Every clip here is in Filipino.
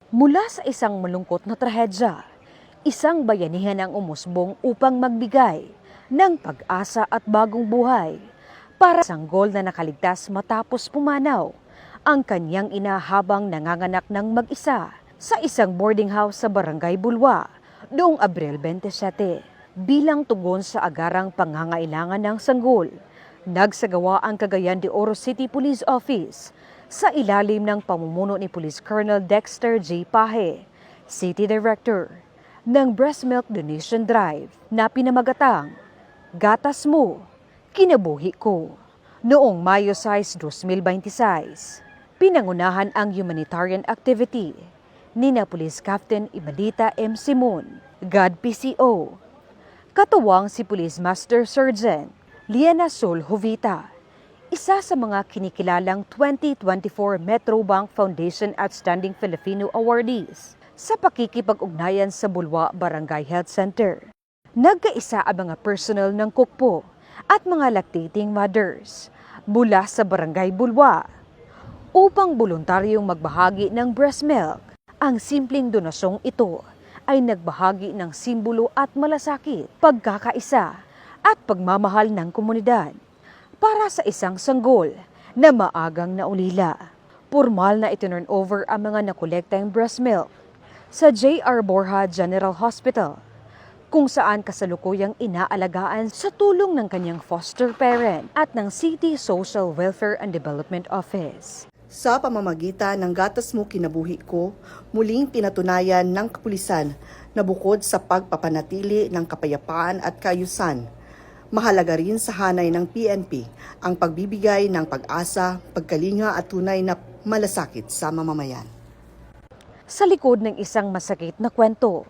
Mula sa isang malungkot na trahedya, isang bayanihan ang umusbong upang magbigay ng pag-asa at bagong buhay para sa sanggol na nakaligtas matapos pumanaw ang kanyang ina habang nanganganak ng mag-isa sa isang boarding house sa Barangay Bulwa noong Abril 27. Bilang tugon sa agarang pangangailangan ng sanggol, nagsagawa ang Cagayan de Oro City Police Office sa ilalim ng pamumuno ni Police Colonel Dexter J. Pahe, City Director, ng Breast Milk Donation Drive na pinamagatang Gatas Mo, Kinabuhi Ko. Noong Mayo 6, 2026, pinangunahan ang humanitarian activity ni na Police Captain Imelita M. Simon, God PCO, katuwang si Police Master Sergeant Liana Sol Jovita, isa sa mga kinikilalang 2024 Metro Bank Foundation Outstanding Filipino Awardees sa pakikipag-ugnayan sa Bulwa Barangay Health Center. Nagkaisa ang mga personnel ng Kukpo at mga lactating mothers mula sa Barangay Bulwa upang voluntaryong magbahagi ng breast milk. Ang simpleng donasyong ito ay nagbahagi ng simbolo at malasakit, pagkakaisa at pagmamahal ng komunidad para sa isang sanggol na maagang naulila. Pormal na itinurn over ang mga nakolektang breast milk sa J.R. Borja General Hospital, kung saan kasalukuyang inaalagaan sa tulong ng kanyang foster parent at ng City Social Welfare and Development Office. Sa pamamagitan ng Gatas Mo Kinabuhi Ko, muling pinatunayan ng kapulisan na bukod sa pagpapanatili ng kapayapaan at kaayusan, mahalaga rin sa hanay ng PNP ang pagbibigay ng pag-asa, pagkalinga at tunay na malasakit sa mamamayan. Sa likod ng isang masakit na kwento,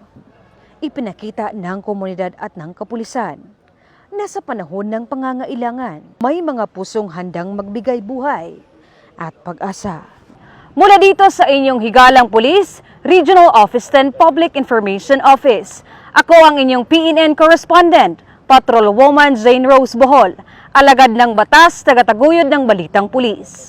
ipinakita ng komunidad at ng kapulisan na sa panahon ng pangangailangan, may mga pusong handang magbigay buhay at pag-asa. Mula dito sa inyong higalang pulis, Regional Office 10 Public Information Office, ako ang inyong PNN correspondent, Patrol Woman Jane Rose Bohol, alagad ng batas, tagataguyod ng Balitang Pulis.